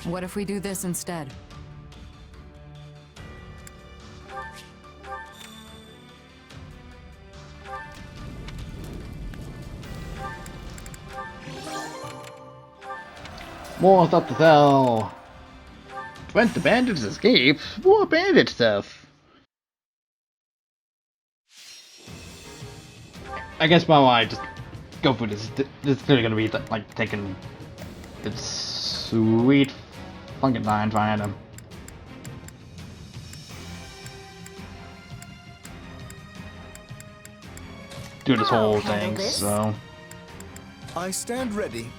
What if we do this instead? More stuff to sell. Prevent the bandits escape. More bandit stuff. I guess while I just go for this, this is clearly gonna be like taking this sweet funkin' line trying to. Do this whole thing, so. I stand ready.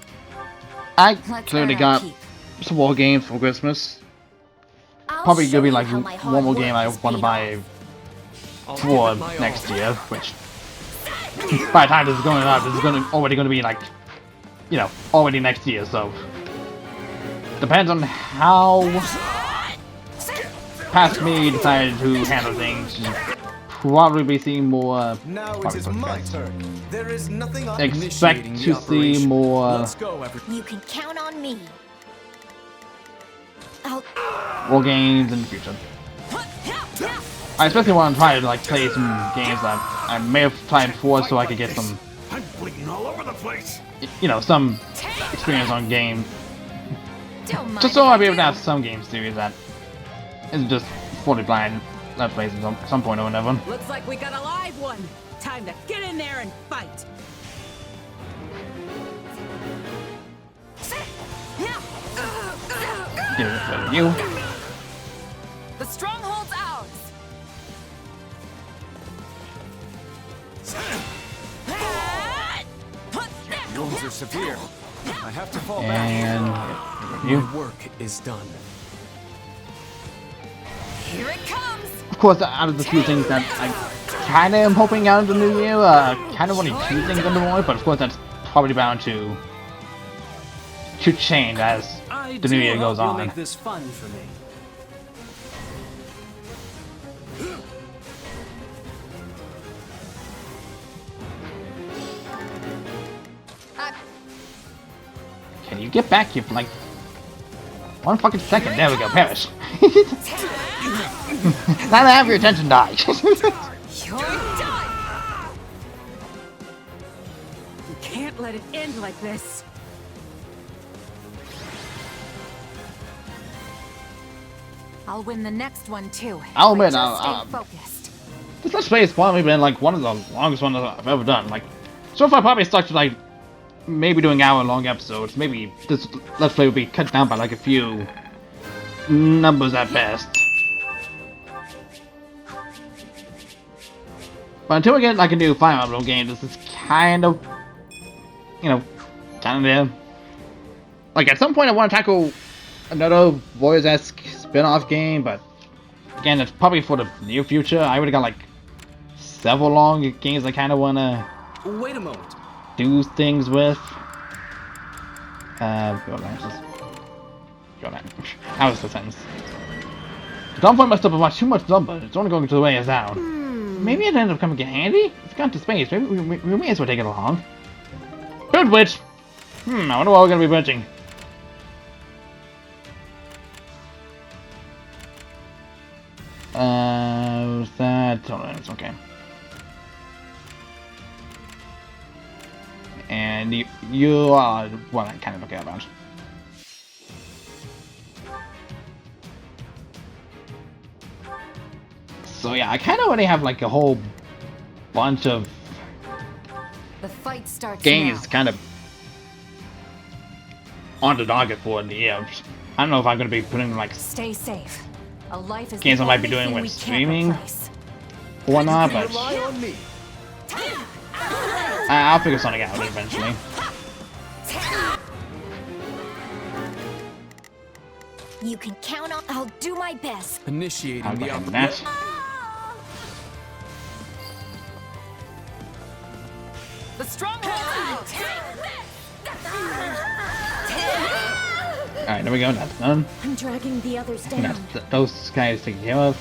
I clearly got some more games for Christmas. Probably gonna be like one more game I want to buy for next year, which by the time this is going up, this is already gonna be like, you know, already next year. So depends on how past me decided to handle things. Probably be seeing more. Now it is my turn. There is nothing expect to see more. Let's go, everyone. You can count on me. More games in the future. I especially want to try to like play some games that I may have tried before, so I could get some. I'm bleeding all over the place. You know, some experience on game. Just so I'll be able to have some game series that isn't just fully blind. Let's play at some point or another. Looks like we got a live one. Time to get in there and fight. Give it to you. The stronghold's ours. Wounds are severe. I have to fall And back. you. My work is done. Here it comes. Of course, out of the few things that I kind of am hoping out of the new year, kind of only two things on the board, but of course that's probably bound to change as the new year goes on. Make this fun for me. Can you get back here for like 1 fucking second? There we go, perish. Time to have your attention die. You're done. You can't let it end like this. I'll win the next one too. I'll admit, Stay focused. this Let's Play has probably been like one of the longest ones I've ever done. Like, so far I probably stuck to like maybe doing hour-long episodes. Maybe this Let's Play would be cut down by like a few numbers at best. But until we get like a new Fire Emblem game, this is kind of, you know, kind of there. Like at some point I want to tackle another Warriors-esque spin-off game, but again, it's probably for the near future. I already got like several long games I kind of want to Wait a moment. do things with. Go on, go on. How was the sentence? Don't find myself about too much lumber. It's only going to weigh us down. Maybe it ended up coming in handy. It's gone to space. Maybe we may as well take it along. Good witch. I wonder what we're gonna be bridging. That tolerance, okay. And you are what I kind of look about. So yeah, I kind of already have like a whole bunch of The fight starts games now. kind of on the docket for the year. I don't know if I'm going to be putting like Stay safe. A life is games the I might be only doing thing with we can't streaming replace. or whatnot, but Rely on me. I'll figure something out eventually. You can count on. I'll do my best. Initiating I'm the going for operation. that. The stronghold. Alright, there we go, that's done. I'm dragging the others down. That's those guys taken care of.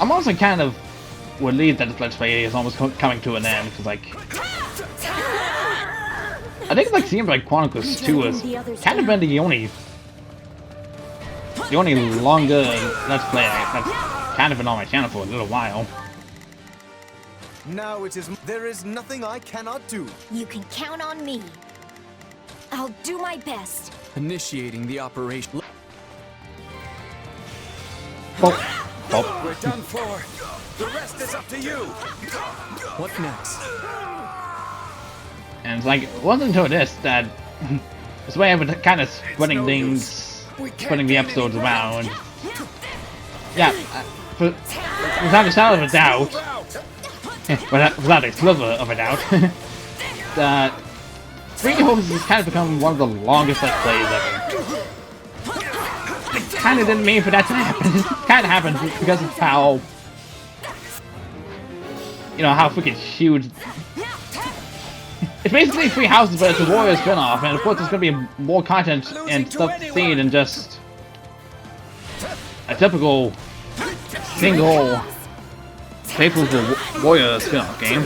I'm also kind of relieved that this Let's Play is almost coming to an end, because, like, I think, like, Xenoblade Chronicles 2 has kind of been the only longer Let's Play that's kind of been on my channel for a little while. Now it is. There is nothing I cannot do. You can count on me. I'll do my best. Initiating the operation. Oh. We're done for. The rest is up to you. What next? And it's like, it wasn't until this that this way I've been kind of spreading things, spreading the episodes around. Yeah, without a shadow of a doubt, without a sliver of a doubt, that Three Hopes has kind of become one of the longest Let's Plays ever. I kind of didn't mean for that to happen. It kind of happened because of how, you know, how freaking huge. It's basically Three Houses, but it's a Warrior spin-off, and of course there's going to be more content and stuff to see than just a typical single faithful Warrior spin-off game.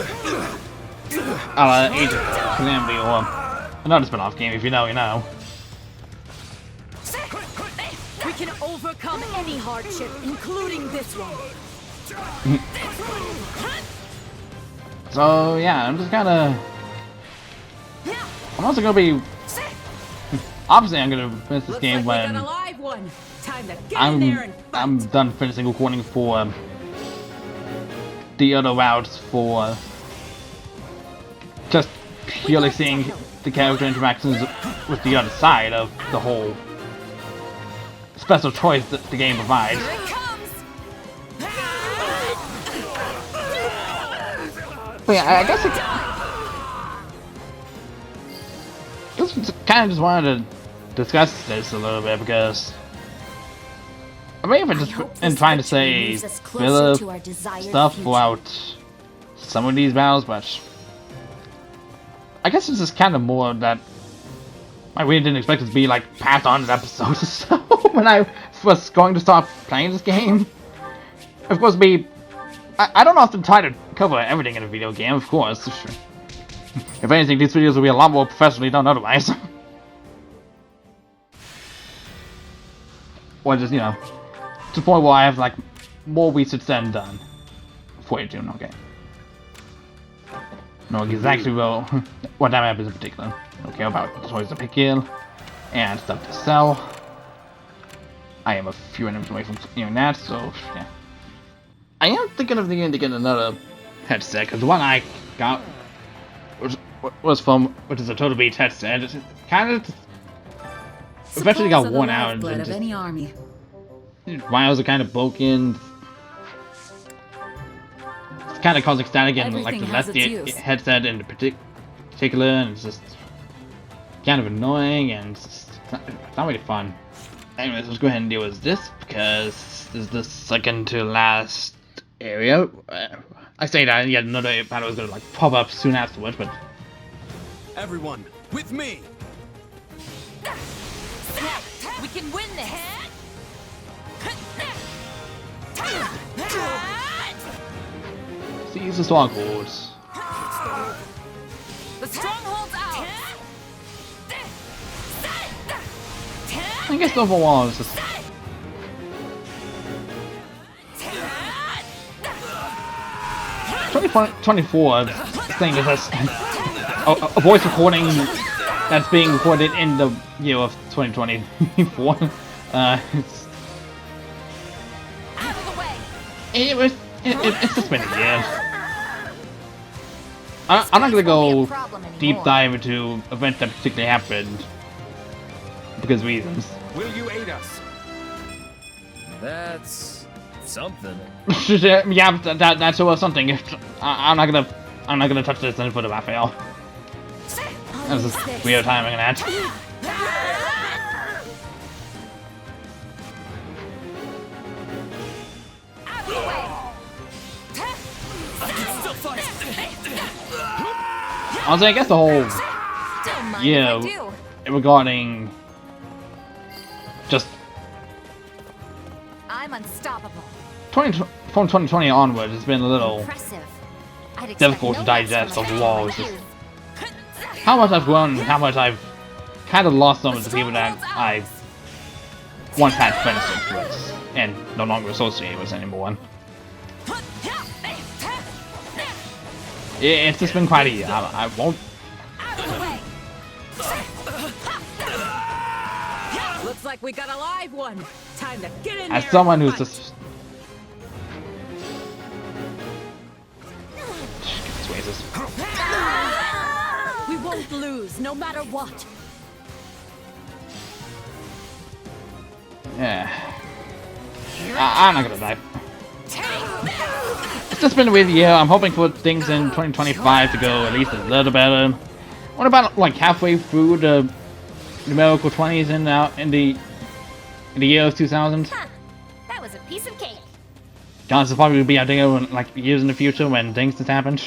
Age of Calamity, or another spin-off game. If you know, you know. We can overcome any hardship, including this one. So yeah, I'm just kind of. I'm also gonna be. Obviously, I'm gonna finish this game when I'm done finishing recording for the other routes for just purely seeing the character interactions with the other side of the whole special choice that the game provides. But yeah, I guess kind of just wanted to discuss this a little bit because I mean, if I just am trying to say filler stuff throughout some of these battles, but I guess it's just kind of more that I really didn't expect it to be like passed on an episode or so when I was going to start playing this game. Of course, I don't often try to cover everything in a video game, of course. If anything, these videos will be a lot more professionally done otherwise. Or just, you know, to the point where I have like more research than done. 42, okay. No, exactly what that map is in particular. Don't care about the toys to pick in and stuff to sell. I am a few enemies away from doing that, so yeah. I am thinking of getting another headset because the one I got which is a Total Beach headset. It kind of eventually got worn out and just, any army. wires are kind of broken. It's kind of causing static and like the left headset in particular, and it's just kind of annoying and it's not really fun. Anyways, let's go ahead and deal with this because this is the second to last area. I say that, and yet another battle is gonna like pop up soon afterwards, but everyone, with me! We can win this! seize the strongholds. The stronghold's out! I guess overall it's just 24 thing is this a voice recording that's being recorded in the year of 2024. It's just been a year. I'm not gonna go deep dive into events that particularly happened because reasons. Will you aid us? That's something. Yeah, that's something. I'm not gonna touch this for the Raphael. This is weird timing and that. Also, I guess the whole regarding just I'm unstoppable. from 2020 onwards, it's been a little Impressive. I'd expect difficult to no less digest from a overall. veteran It's like just you. how much I've grown, how much I've kind of lost some of the people that I once had friendships with, and no longer associated with anymore. It's just been quite a year. I won't. Looks like we got a live one. Time to get in As there someone and who's fight. just. Jesus. We won't lose, no matter what. Yeah. I'm not gonna die. It's just been a weird year. I'm hoping for things in 2025 to go at least a little better. What about like halfway through the numerical 20s in the year of 2000? Huh. That was a piece of cake. Chances will probably be out there like years in the future when things just happen.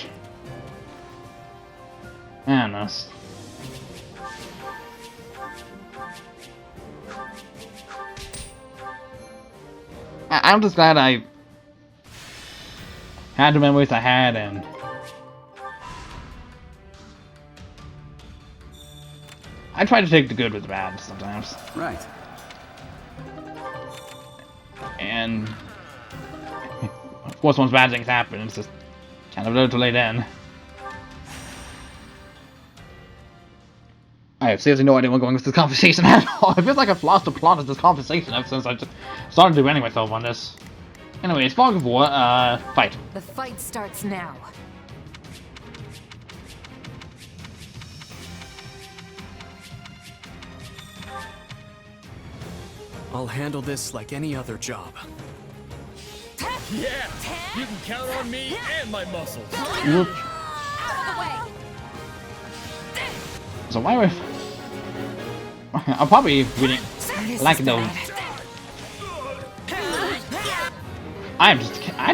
I don't know. I'm just glad I had the memories I had, and I try to take the good with the bad sometimes. Right. And of course, once bad things happen, it's just kind of a little too late then. I have seriously no idea where I'm going with this conversation at all. I feel like I've lost the plot of this conversation ever since I just started doing myself on this. Anyways, Fog of War, fight. The fight starts now. I'll handle this like any other job. Yeah, you can count on me and my muscles. Whoop. So why would I'm probably reading like those. I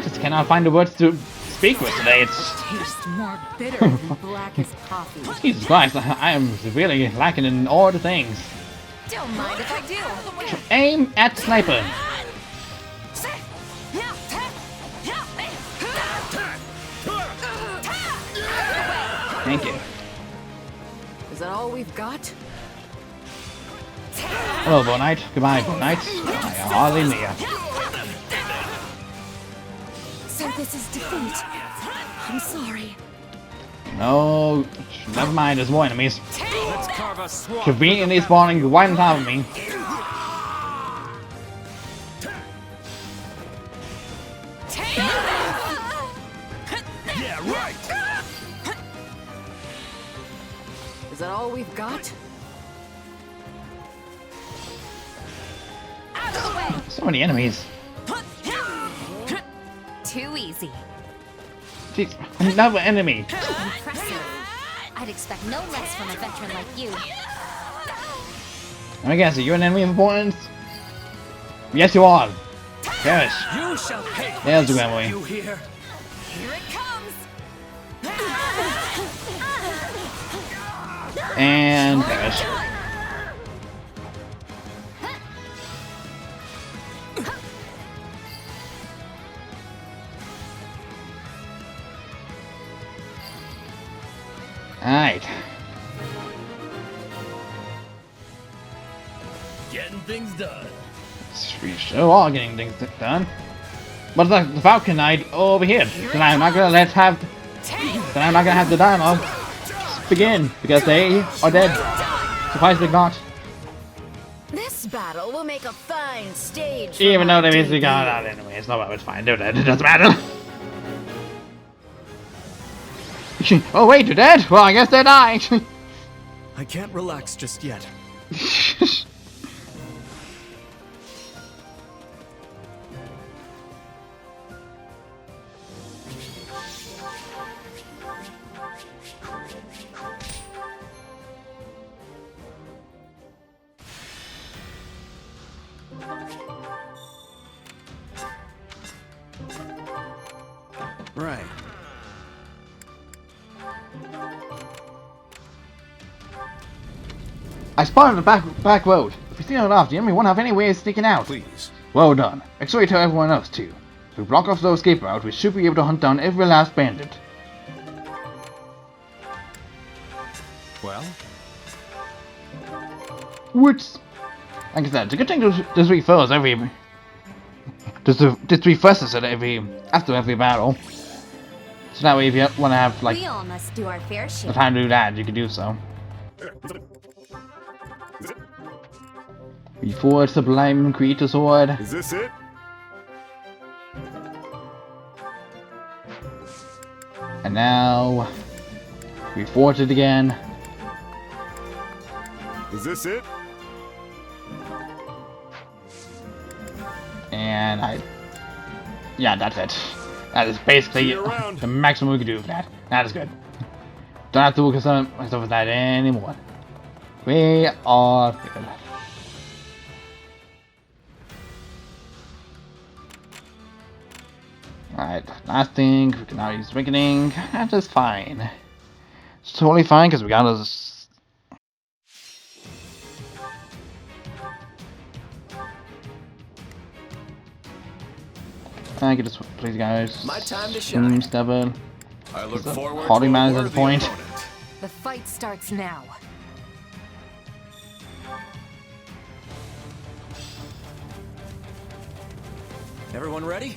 just cannot find the words to speak with today. It's Tastes more bitter than blackest coffee. Jesus Christ, I am really lacking in all the things. Don't mind if I do. Aim at the sniper. Thank you. Is that all we've got? Hello, Bo Knight. Goodbye, Bo Knight. Hallelujah. So this is defeat. I'm sorry. No, never mind. There's more enemies. Let's carve a swamp. Conveniently spawning right on top of me. Yeah, right. Is that all we've got? So many enemies. Too easy. Jeez, another enemy. Impressive. I'd expect no less from a veteran like you. I guess, are you an enemy of importance? Yes, you are. Yes. You shall pay. There's the memory. You hear? Here it comes. And perish. Alright. Getting things done. We sure are getting things done. But the Falcon Knight over here. Then I'm not gonna have the dialogue begin because they are dead. Surprisingly not. This battle will make a fine stage. for Even my though they basically debut. got out anyway. It's not it's fine. They're dead. It doesn't matter. Oh wait, you're dead? Well, I guess they're dying. I can't relax just yet. Right. I spotted the back road. If you see it off, the enemy won't have any way of sneaking out. Please. Well done. Make sure you tell everyone else too. If we block off the escape route, we should be able to hunt down every last bandit. Well? Which, like I said, it's a good thing to refills every... Just refreshes it after every battle. So that way if you want to have, like, We all must do our fair the share. time to do that, you can do so. Before Sublime Creator Sword. Is this it? And now... we forge it again. Is this it? And yeah, that's it. That is basically the maximum we can do for that. That is good. Don't have to work myself with that anymore. We are good. Alright, last thing, we can now use Awakening. That is fine. It's totally fine because we got us. Thank you, please, guys. My time to shine. Stubborn. I look forward Holding to a man at the worthy point. opponent. The fight starts now. Everyone ready?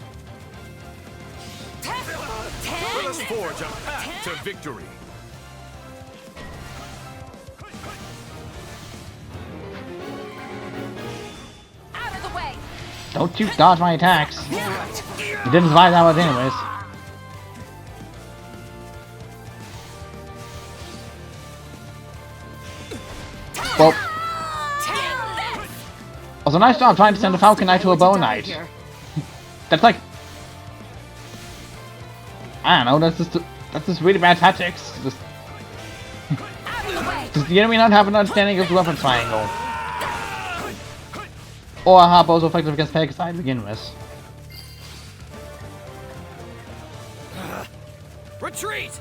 Let us forge a path to victory. Out of the way! Don't you dodge my attacks. You didn't survive that much anyways. Well, also nice job trying to send a Falcon Knight to a Bow Knight. That's like, I don't know, that's just really bad tactics. Does the enemy not have an understanding of the weapon triangle? Or how bows are effective against Pegasus to begin with? Retreat!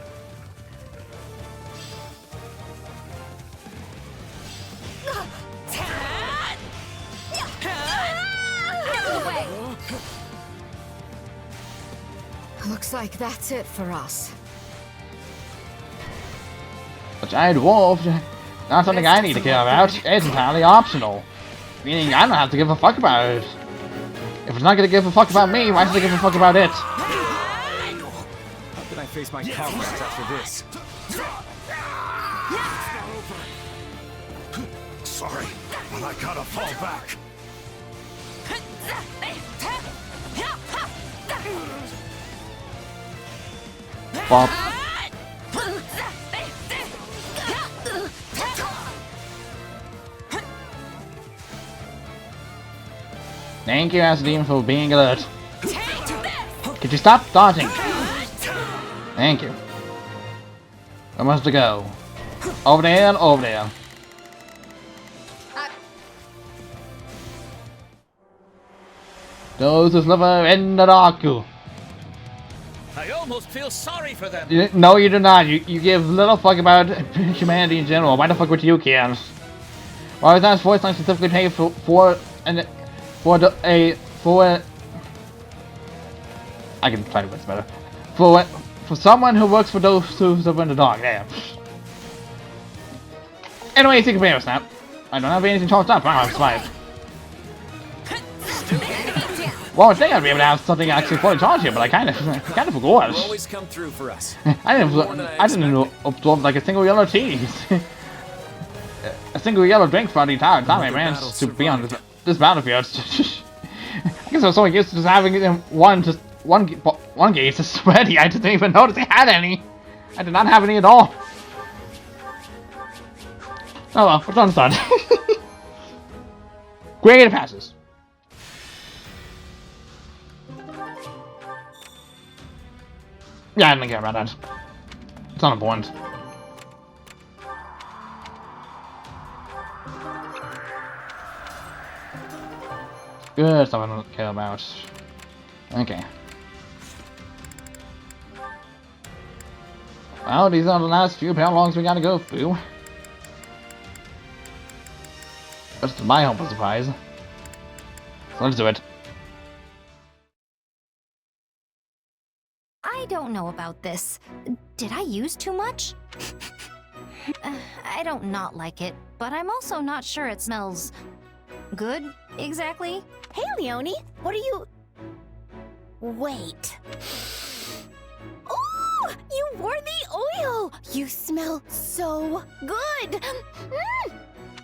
Looks like that's it for us. A giant wolf? Not something I need to care about. It's entirely optional. Meaning I don't have to give a fuck about it. If it's not gonna give a fuck about me, why should I give a fuck about it? How can I face my comrades after this? Sorry, but I gotta fall back. Bop. Thank you, Asdeem, for being alert. Could you stop dodging? Thank you. Where must I go? Over there and over there. Those who suffer in the dark. I almost feel sorry for them. No, you do not. You give little fuck about humanity in general. Why the fuck would you care? Why was that voice line specifically paid for I can try to what's better. For someone who works for those who suffer in the dark. Damn. Anyway, you can pay us now. I don't have anything charged up. Wow, I'm survived. Well, I think I'd be able to have something actually fully charged here, but I kind of forgot. You always come through for us. I didn't absorb like a single yellow cheese. A single yellow drink for the entire time I managed to be on this battlefield. I guess I was so used to just having one gauge just ready. I didn't even notice I had any. I did not have any at all. Oh well, which one's done? Great passes. Yeah, I didn't care about that. It's not important. Good stuff I don't care about. Okay. Well, these are the last few paralogs we gotta go through. That's to my humble surprise. So let's do it. I don't know about this. Did I use too much? I don't not like it, but I'm also not sure it smells good, exactly. Hey, Leonie, what are you... Wait. Oh, you wore the oil! You smell so good! Mm.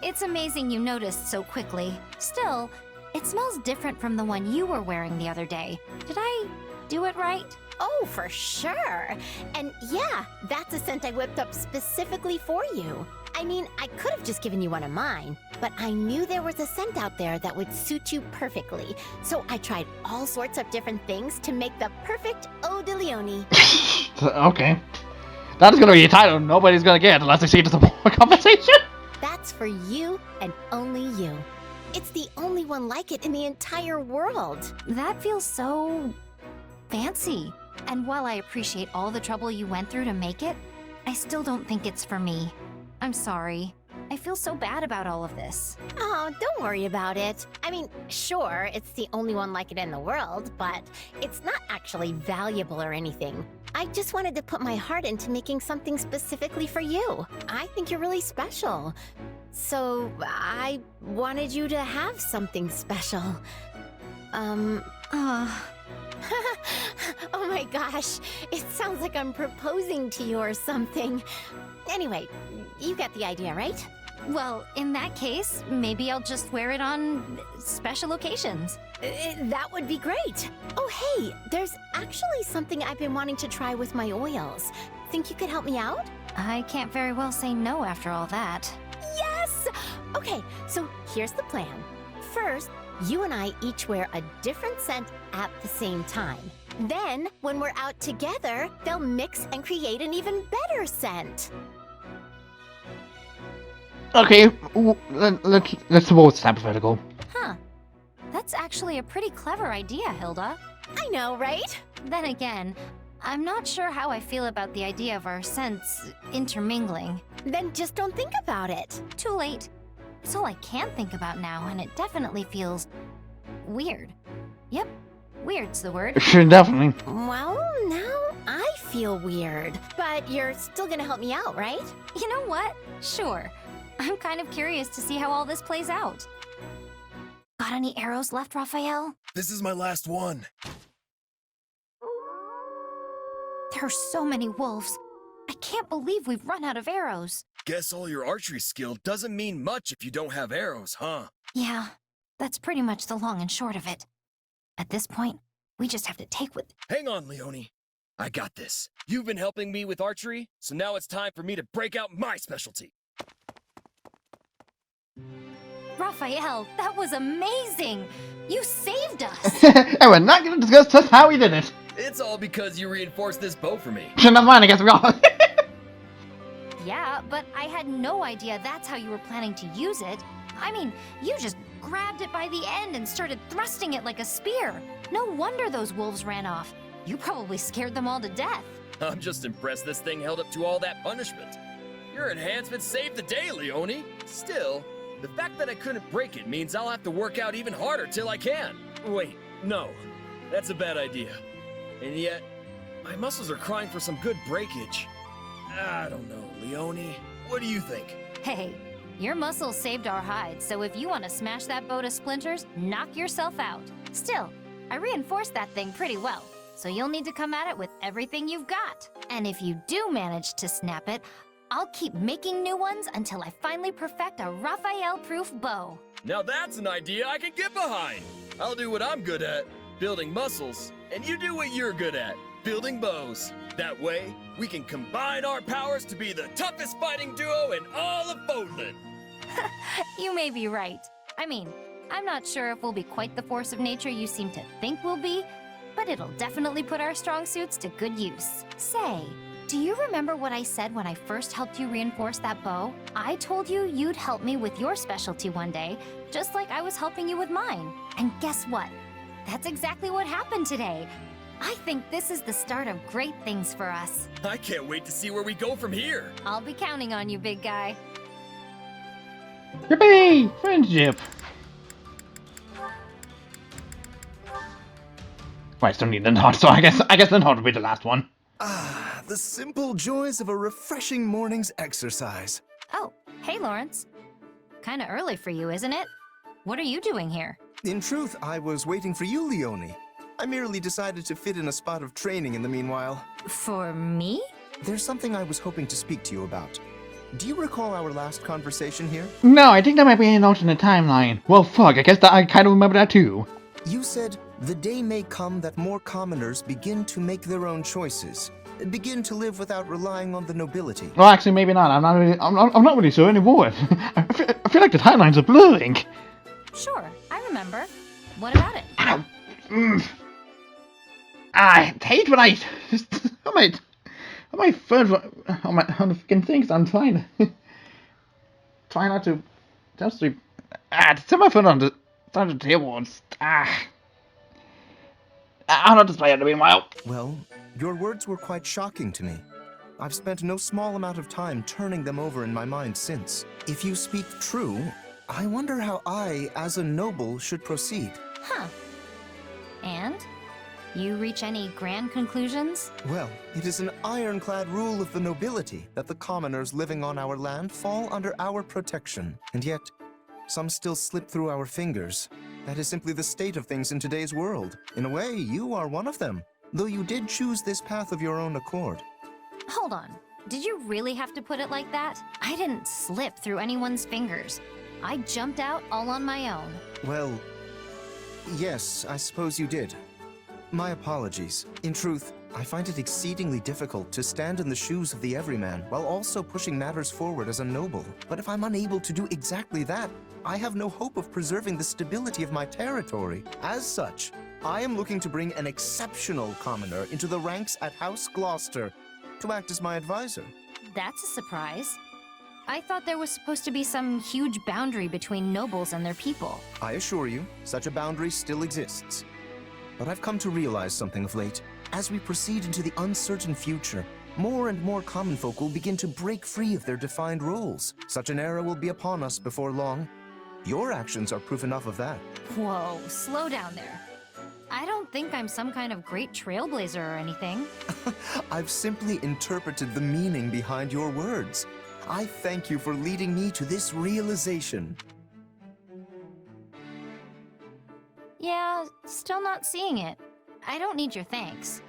It's amazing you noticed so quickly. Still, it smells different from the one you were wearing the other day. Did I do it right? Oh, for sure. And yeah, that's a scent I whipped up specifically for you. I mean, I could have just given you one of mine, but I knew there was a scent out there that would suit you perfectly. So I tried all sorts of different things to make the perfect Eau de Leonie. Okay. That's gonna be a title nobody's gonna get unless they see it as a more conversation. That's for you and only you. It's the only one like it in the entire world. That feels so fancy. And while I appreciate all the trouble you went through to make it, I still don't think it's for me. I'm sorry. I feel so bad about all of this. Oh, don't worry about it. I mean, sure, it's the only one like it in the world, but it's not actually valuable or anything. I just wanted to put my heart into making something specifically for you. I think you're really special. So I wanted you to have something special. Oh my gosh, it sounds like I'm proposing to you or something. Anyway, you get the idea, right? Well, in that case, maybe I'll just wear it on special occasions. That would be great. Oh, hey, there's actually something I've been wanting to try with my oils. Think you could help me out? I can't very well say no after all that. Yes! Okay, so here's the plan. First, you and I each wear a different scent at the same time. Then, when we're out together, they'll mix and create an even better scent. Okay, let's suppose it's hypothetical. Huh. That's actually a pretty clever idea, Hilda. I know, right? Then again, I'm not sure how I feel about the idea of our scents intermingling. Then just don't think about it. Too late. It's all I can think about now, and it definitely feels weird. Yep, weird's the word. Definitely. Well, now I feel weird. But you're still gonna help me out, right? You know what? Sure. I'm kind of curious to see how all this plays out. Got any arrows left, Raphael? This is my last one. There are so many wolves. I can't believe we've run out of arrows. Guess all your archery skill doesn't mean much if you don't have arrows, huh? Yeah, that's pretty much the long and short of it. At this point, we just have to take what... Hang on, Leonie. I got this. You've been helping me with archery, so now it's time for me to break out my specialty. Raphael, that was amazing! You saved us! And we're not gonna discuss just how we did it. It's all because you reinforced this bow for me. Never mind, I guess we're all. Yeah, but I had no idea that's how you were planning to use it. I mean, you just grabbed it by the end and started thrusting it like a spear. No wonder those wolves ran off. You probably scared them all to death. I'm just impressed this thing held up to all that punishment. Your enhancement saved the day, Leonie. Still, the fact that I couldn't break it means I'll have to work out even harder till I can. Wait, no. That's a bad idea. And yet, my muscles are crying for some good breakage. I don't know, Leonie. What do you think? Hey, your muscles saved our hides, so if you want to smash that bow to splinters, knock yourself out. Still, I reinforced that thing pretty well, so you'll need to come at it with everything you've got. And if you do manage to snap it, I'll keep making new ones until I finally perfect a Raphael-proof bow. Now that's an idea I can get behind. I'll do what I'm good at, building muscles, and you do what you're good at, building bows. That way, we can combine our powers to be the toughest fighting duo in all of Fodlan. You may be right. I mean, I'm not sure if we'll be quite the force of nature you seem to think we'll be, but it'll definitely put our strong suits to good use. Say, do you remember what I said when I first helped you reinforce that bow? I told you you'd help me with your specialty one day, just like I was helping you with mine. And guess what? That's exactly what happened today. I think this is the start of great things for us. I can't wait to see where we go from here. I'll be counting on you, big guy. Yippee! Friendship. Well, I still need the nod, so I guess the nod will be the last one. Ah, the simple joys of a refreshing morning's exercise. Oh, hey, Lawrence. Kinda early for you, isn't it? What are you doing here? In truth, I was waiting for you, Leonie. I merely decided to fit in a spot of training in the meanwhile. For me? There's something I was hoping to speak to you about. Do you recall our last conversation here? No, I think that might be an alternate timeline. Well, fuck, I guess that I kind of remember that too. You said, the day may come that more commoners begin to make their own choices, begin to live without relying on the nobility. Well, actually, maybe not. I'm not really sure anymore. I feel like the timelines are blurring. Sure, I remember. What about it? Ow. I hate when I on my fucking things. I'm trying to not to just to set my foot on the table and I'll not display it in a while. Well, your words were quite shocking to me. I've spent no small amount of time turning them over in my mind since. If you speak true, I wonder how I, as a noble, should proceed. Huh. And? You reach any grand conclusions? Well, it is an ironclad rule of the nobility that the commoners living on our land fall under our protection. And yet, some still slip through our fingers. That is simply the state of things in today's world. In a way, you are one of them, though you did choose this path of your own accord. Hold on. Did you really have to put it like that? I didn't slip through anyone's fingers. I jumped out all on my own. Well, yes, I suppose you did. My apologies. In truth, I find it exceedingly difficult to stand in the shoes of the everyman while also pushing matters forward as a noble. But if I'm unable to do exactly that, I have no hope of preserving the stability of my territory. As such, I am looking to bring an exceptional commoner into the ranks at House Gloucester to act as my advisor. That's a surprise. I thought there was supposed to be some huge boundary between nobles and their people. I assure you, such a boundary still exists. But I've come to realize something of late. As we proceed into the uncertain future, more and more common folk will begin to break free of their defined roles. Such an era will be upon us before long. Your actions are proof enough of that. Whoa, slow down there. I don't think I'm some kind of great trailblazer or anything. I've simply interpreted the meaning behind your words. I thank you for leading me to this realization. Yeah, still not seeing it. I don't need your thanks.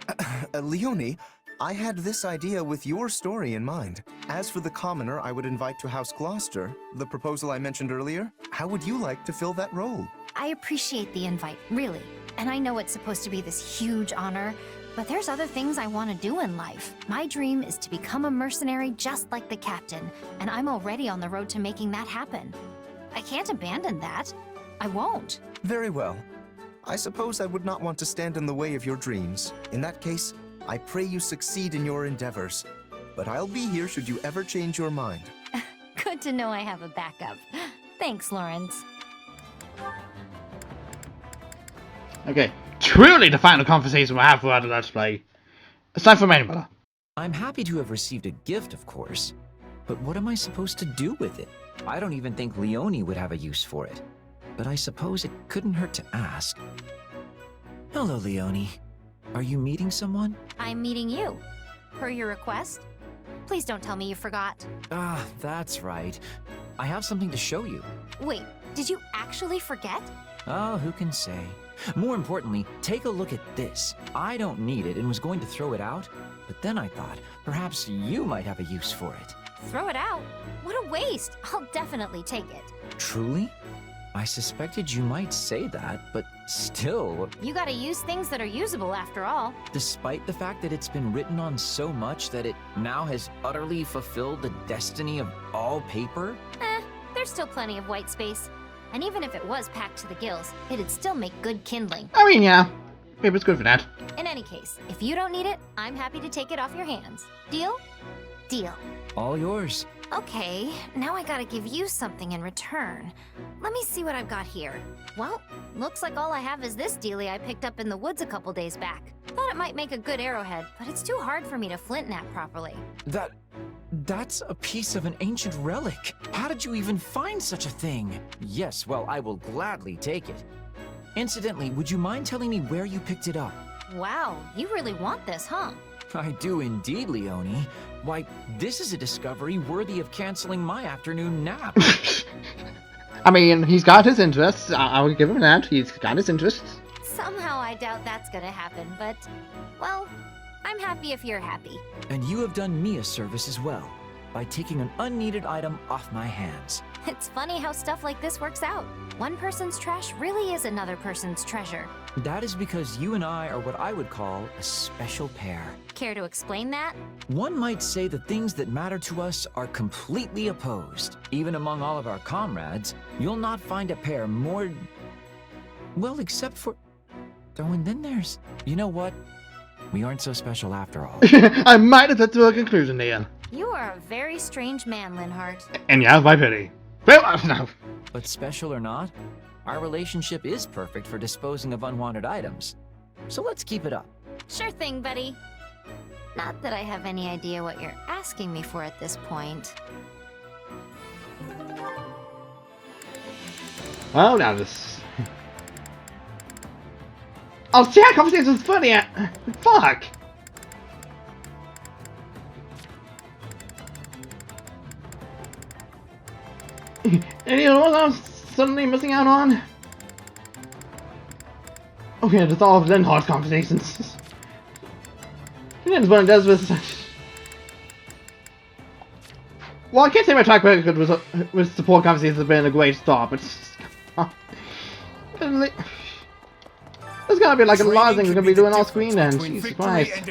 Leonie, I had this idea with your story in mind. As for the commoner I would invite to House Gloucester, the proposal I mentioned earlier, how would you like to fill that role? I appreciate the invite, really. And I know it's supposed to be this huge honor, but there's other things I want to do in life. My dream is to become a mercenary just like the captain, and I'm already on the road to making that happen. I can't abandon that. I won't. Very well. I suppose I would not want to stand in the way of your dreams. In that case, I pray you succeed in your endeavors. But I'll be here should you ever change your mind. Good to know I have a backup. Thanks, Lawrence. Okay, truly the final conversation we'll have for the Let's Play. Aside from anybody. I'm happy to have received a gift, of course. But what am I supposed to do with it? I don't even think Leonie would have a use for it. But I suppose it couldn't hurt to ask. Hello, Leonie. Are you meeting someone? I'm meeting you. Per your request? Please don't tell me you forgot. Ah, that's right. I have something to show you. Wait, did you actually forget? Oh, who can say? More importantly, take a look at this. I don't need it and was going to throw it out, but then I thought perhaps you might have a use for it. Throw it out? What a waste! I'll definitely take it. Truly? I suspected you might say that, but still... You gotta use things that are usable after all. Despite the fact that it's been written on so much that it now has utterly fulfilled the destiny of all paper? There's still plenty of white space. And even if it was packed to the gills, it'd still make good kindling. I mean, yeah. Paper's good for that. In any case, if you don't need it, I'm happy to take it off your hands. Deal? Deal. All yours. Okay, now I gotta give you something in return. Let me see what I've got here. Well, looks like all I have is this dealie I picked up in the woods a couple days back. Thought it might make a good arrowhead, but it's too hard for me to flint knap properly. That's a piece of an ancient relic. How did you even find such a thing? Yes, well, I will gladly take it. Incidentally, would you mind telling me where you picked it up? Wow, you really want this, huh? I do indeed, Leonie. Why, this is a discovery worthy of canceling my afternoon nap. I mean, he's got his interests. I will give him that. He's got his interests. Somehow I doubt that's gonna happen, but, well, I'm happy if you're happy. And you have done me a service as well, by taking an unneeded item off my hands. It's funny how stuff like this works out. One person's trash really is another person's treasure. That is because you and I are what I would call a special pair. Care to explain that? One might say the things that matter to us are completely opposed. Even among all of our comrades, you'll not find a pair more... well, except for... oh, and then there's... you know what? We aren't so special after all. I might have come to a conclusion there. You are a very strange man, Linhart. And you have my pity. Well, no. But special or not, our relationship is perfect for disposing of unwanted items. So let's keep it up. Sure thing, buddy. Not that I have any idea what you're asking me for at this point. Well, now this... oh, see, our conversation's funny. Fuck. And you know what I'm suddenly missing out on? Okay, that's all of Linhart's conversations. That's what it does with... well, I can't say my track record with support conversations has been a great start, but... there's gotta be like a lot of things we're gonna be doing off screen then. Jesus Christ.